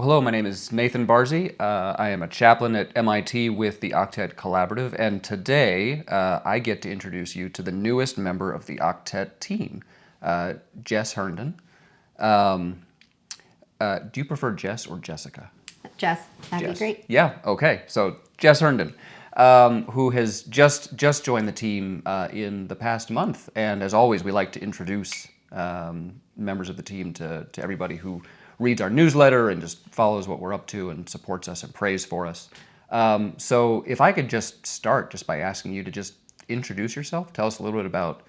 Well, hello, my name is Nathan Barzy. I am a chaplain at MIT with the Octet Collaborative, and today I get to introduce you to the newest member of the Octet team, Jess Herndon. Do you prefer Jess or Jessica? Jess, that'd Jess. be great. Yeah, okay. So Jess Herndon, who has just joined the team in the past month. And as always, we like to introduce members of the team to everybody who reads our newsletter and just follows what we're up to and supports us and prays for us. So if I could just start just by asking you to just introduce yourself, tell us a little bit about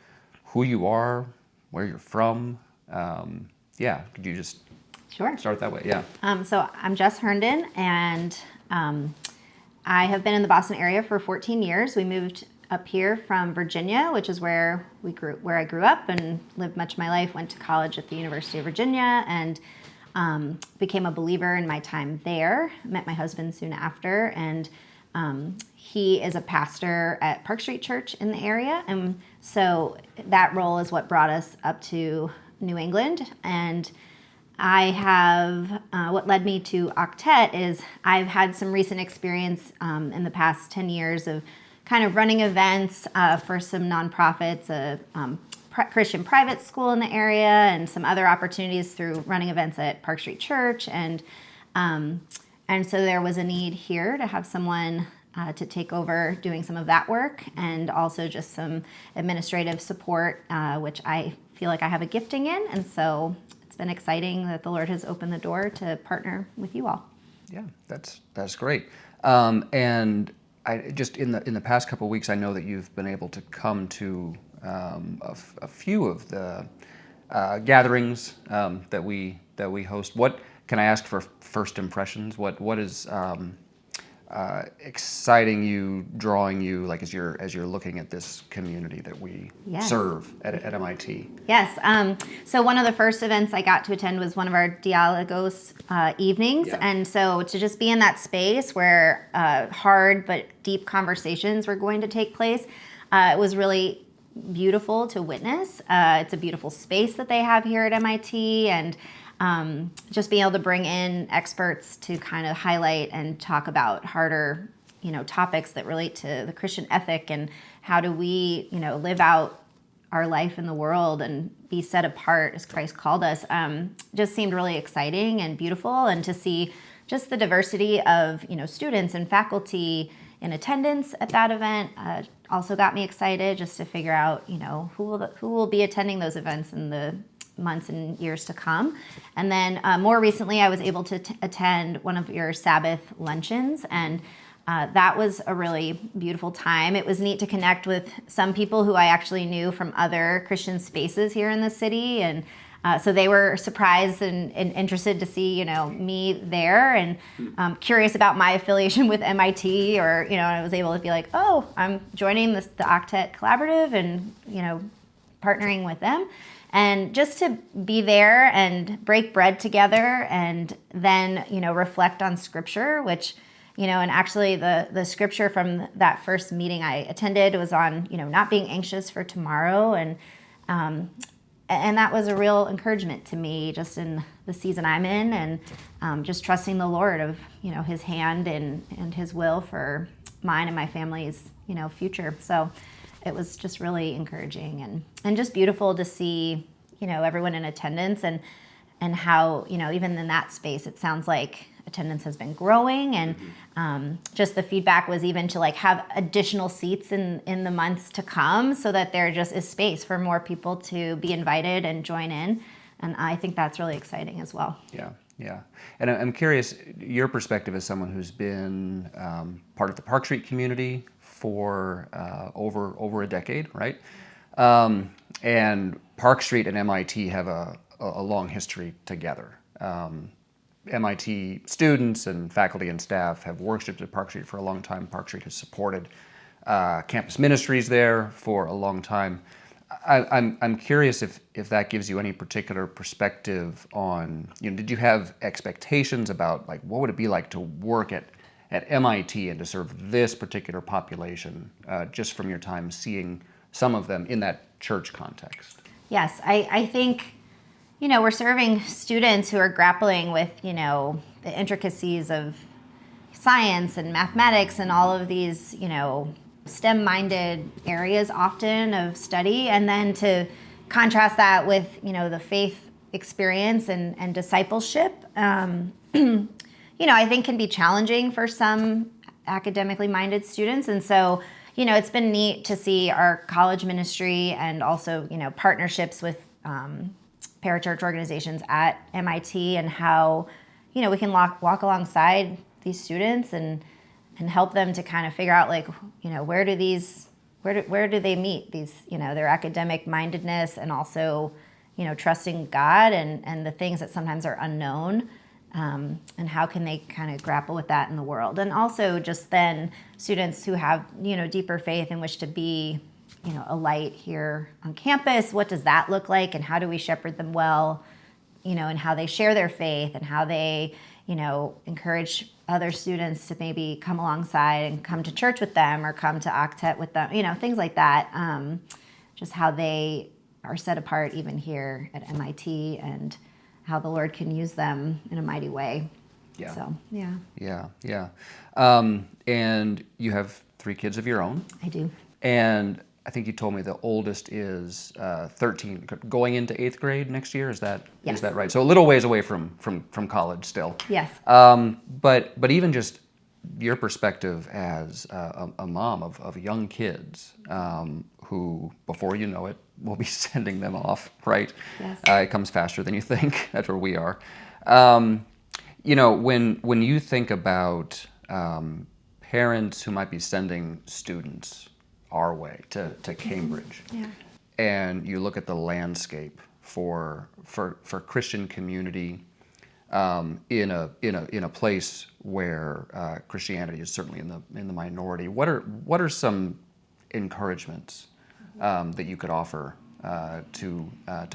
who you are, where you're from. Could you just Sure. start that way? Yeah. So I'm Jess Herndon, and I have been in the Boston area for 14 years. We moved up here from Virginia, which is where I grew up and lived much of my life. Went to college at the University of Virginia and became a believer in my time there. Met my husband soon after, and he is a pastor at Park Street Church in the area. And so that role is what brought us up to New England. And I have, what led me to Octet is I've had some recent experience in the past 10 years of kind of running events for some nonprofits, Christian private school in the area, and some other opportunities through running events at Park Street Church. And so there was a need here to have someone to take over doing some of that work, and also just some administrative support, which I feel like I have a gifting in. And so it's been exciting that the Lord has opened the door to partner with you all. Yeah, that's great. And I just in the past couple of weeks, I know that you've been able to come to a few of the gatherings that we host. What can I ask for first impressions? What is exciting you, drawing you, like as you're looking at this community that we Yes. serve at MIT? Yes. So one of the first events I got to attend was one of our Dialogos evenings. Yeah. And so to just be in that space where hard but deep conversations were going to take place, it was really beautiful to witness. It's a beautiful space that they have here at MIT, and just being able to bring in experts to kind of highlight and talk about harder, topics that relate to the Christian ethic and how do we, live out our life in the world and be set apart as Christ called us, just seemed really exciting and beautiful. And to see just the diversity of, students and faculty in attendance at that event also got me excited just to figure out, who will be attending those events in the months and years to come. And then more recently, I was able to attend one of your Sabbath luncheons, and that was a really beautiful time. It was neat to connect with some people who I actually knew from other Christian spaces here in the city, and so they were surprised and interested to see, me there, and curious about my affiliation with MIT, or, I was able to be like, oh, I'm joining the Octet Collaborative and, partnering with them. And just to be there and break bread together and then, reflect on scripture, which, and actually the scripture from that first meeting I attended was on, not being anxious for tomorrow. And that was a real encouragement to me just in the season I'm in, and just trusting the Lord of, his hand and his will for mine and my family's, future. So it was just really encouraging and just beautiful to see, everyone in attendance and how, even in that space, it sounds like attendance has been growing, and just the feedback was even to have additional seats in the months to come, so that there just is space for more people to be invited and join in. And I think that's really exciting as well. Yeah. And I'm curious, your perspective as someone who's been part of the Park Street community for over a decade, right? And Park Street and MIT have a long history together. MIT students and faculty and staff have worshiped at Park Street for a long time. Park Street has supported campus ministries there for a long time. I'm curious if that gives you any particular perspective on, did you have expectations about what would it be like to work at MIT and to serve this particular population, just from your time seeing some of them in that church context? Yes, I think we're serving students who are grappling with, the intricacies of science and mathematics and all of these, STEM-minded areas often of study, and then to contrast that with, the faith experience and discipleship, I think can be challenging for some academically minded students. And so, it's been neat to see our college ministry and also, partnerships with parachurch organizations at MIT, and how, we can walk alongside these students and help them to kind of figure out, like, where do they meet these, their academic mindedness, and also, trusting God and the things that sometimes are unknown, and how can they kind of grapple with that in the world. And also just then students who have, deeper faith in which to be, a light here on campus. What does that look like, and how do we shepherd them well, and how they share their faith, and how they, encourage other students to maybe come alongside and come to church with them, or come to octet with them, things like that. Just how they are set apart even here at MIT, and how the Lord can use them in a mighty way. Yeah. So, yeah. Yeah. And you have 3 kids of your own. I do. And I think you told me the oldest is 13, going into 8th grade next year. Is that Yes. is that right? So a little ways away from college still. Yes. But even just your perspective as a mom of young kids, who, before you know it, will be sending them off, right? Yes. It comes faster than you think. That's where we are. When you think about parents who might be sending students our way to Cambridge, Yeah. and you look at the landscape for Christian community in a place where Christianity is certainly in the minority, what are some encouragements that you could offer to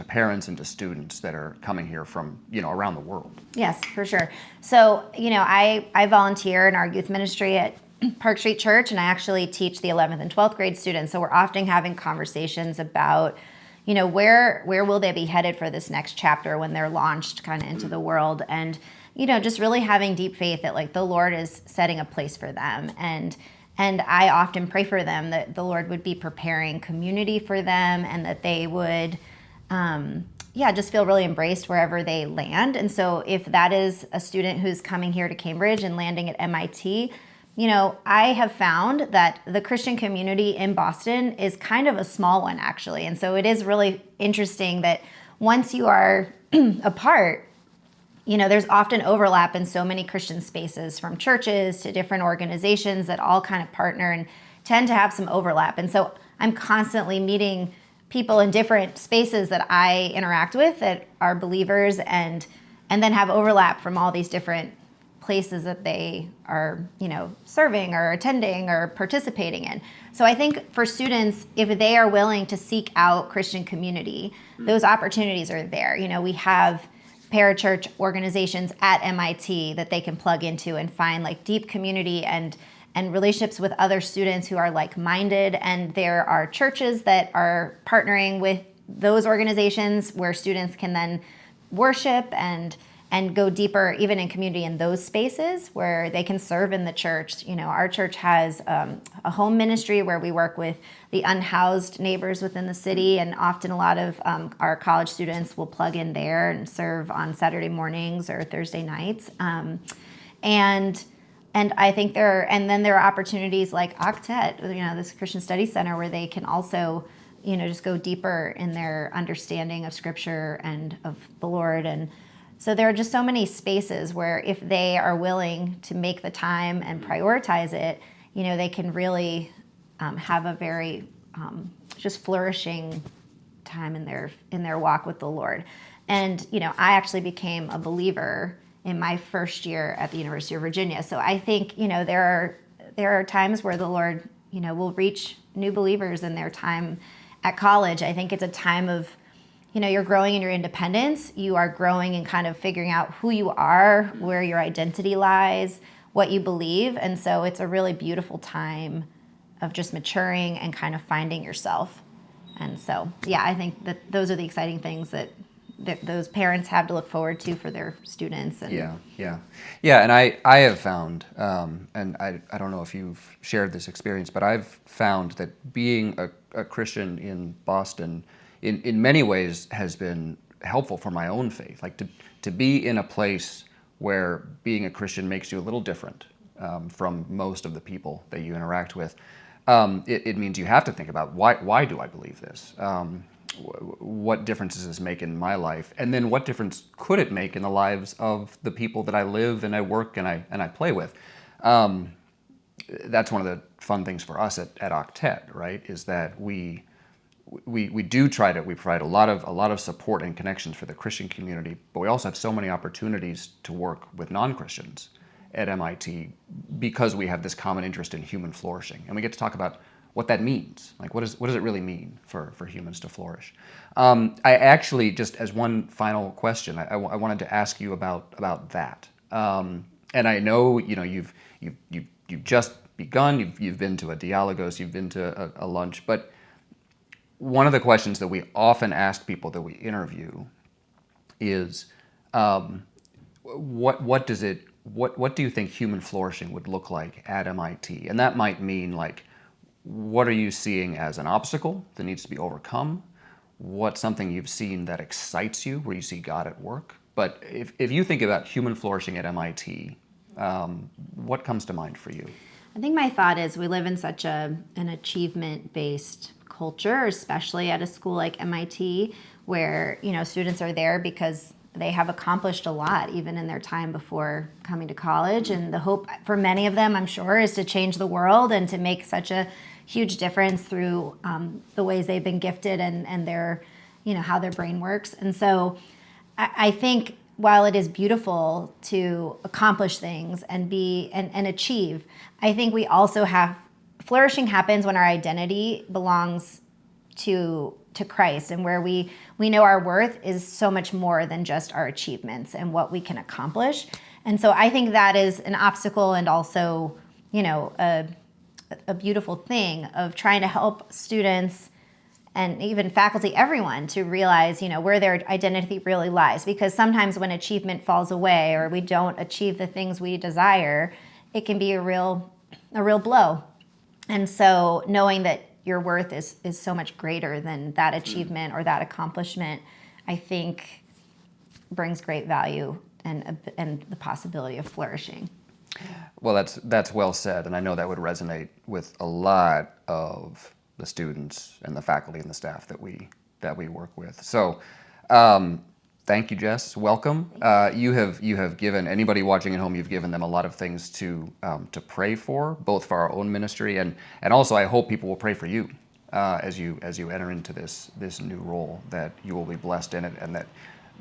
parents and to students that are coming here from around the world? Yes, for sure. So, I volunteer in our youth ministry at Park Street Church, and I actually teach the 11th and 12th grade students. So we're often having conversations about, where will they be headed for this next chapter when they're launched kind of into the world, and, just really having deep faith that, like, the Lord is setting a place for them. And I often pray for them that the Lord would be preparing community for them, and that they would, just feel really embraced wherever they land. And so if that is a student who's coming here to Cambridge and landing at MIT, I have found that the Christian community in Boston is kind of a small one, actually. And so it is really interesting that once you are apart, there's often overlap in so many Christian spaces, from churches to different organizations that all kind of partner and tend to have some overlap. And so I'm constantly meeting people in different spaces that I interact with that are believers, and then have overlap from all these different places that they are, serving or attending or participating in. So I think for students, if they are willing to seek out Christian community, those opportunities are there. We have parachurch organizations at MIT that they can plug into and find, like, deep community and relationships with other students who are like-minded. And there are churches that are partnering with those organizations where students can then worship and go deeper even in community in those spaces where they can serve in the church. Our church has a home ministry where we work with the unhoused neighbors within the city, and often a lot of our college students will plug in there and serve on Saturday mornings or Thursday nights. And I think there are opportunities like Octet, this Christian Study Center, where they can also, just go deeper in their understanding of Scripture and of the Lord. And so there are just so many spaces where, if they are willing to make the time and prioritize it, they can really have a very just flourishing time in their walk with the Lord. And I actually became a believer in my first year at the University of Virginia. So I think there are times where the Lord will reach new believers in their time at college. I think it's a time of you're growing in your independence. You are growing and kind of figuring out who you are, where your identity lies, what you believe. And so it's a really beautiful time of just maturing and kind of finding yourself. And so, I think that those are the exciting things that those parents have to look forward to for their students. And Yeah. And I have found, and I don't know if you've shared this experience, but I've found that being a Christian in Boston, in many ways, has been helpful for my own faith. Like to be in a place where being a Christian makes you a little different from most of the people that you interact with. It means you have to think about why do I believe this? What difference does this make in my life? And then what difference could it make in the lives of the people that I live and I work and I play with? That's one of the fun things for us at Octet, right? Is that we do try to, we provide a lot of support and connections for the Christian community, but we also have so many opportunities to work with non-Christians at MIT because we have this common interest in human flourishing, and we get to talk about what that means. Like, what does it really mean for humans to flourish? I actually, just as one final question, I wanted to ask you about that. And I know you've just begun. You've been to a Dialogos, you've been to a lunch, but one of the questions that we often ask people that we interview is, what do you think human flourishing would look like at MIT? And that might mean, like, what are you seeing as an obstacle that needs to be overcome? What's something you've seen that excites you, where you see God at work? But if you think about human flourishing at MIT, what comes to mind for you? I think my thought is we live in such an achievement-based culture, especially at a school like MIT, where students are there because they have accomplished a lot, even in their time before coming to college. And the hope for many of them, I'm sure, is to change the world and to make such a huge difference through the ways they've been gifted and their, how their brain works. And so I think while it is beautiful to accomplish things and be and achieve, I think we also have flourishing happens when our identity belongs to Christ, and where we know our worth is so much more than just our achievements and what we can accomplish. And so I think that is an obstacle, and also a beautiful thing of trying to help students and even faculty, everyone, to realize where their identity really lies. Because sometimes when achievement falls away or we don't achieve the things we desire, it can be a real blow. And so knowing that your worth is so much greater than that achievement or that accomplishment, I think brings great value and the possibility of flourishing. Well, that's well said, and I know that would resonate with a lot of the students and the faculty and the staff that we work with. So, thank you, Jess. Welcome. You have given anybody watching at home. You've given them a lot of things to pray for, both for our own ministry and also I hope people will pray for you as you enter into this new role, that you will be blessed in it, and that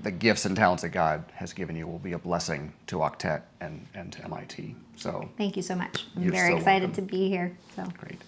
the gifts and talents that God has given you will be a blessing to Octet and to MIT. So thank you so much. I'm you're very so excited welcome. to be here. So Great.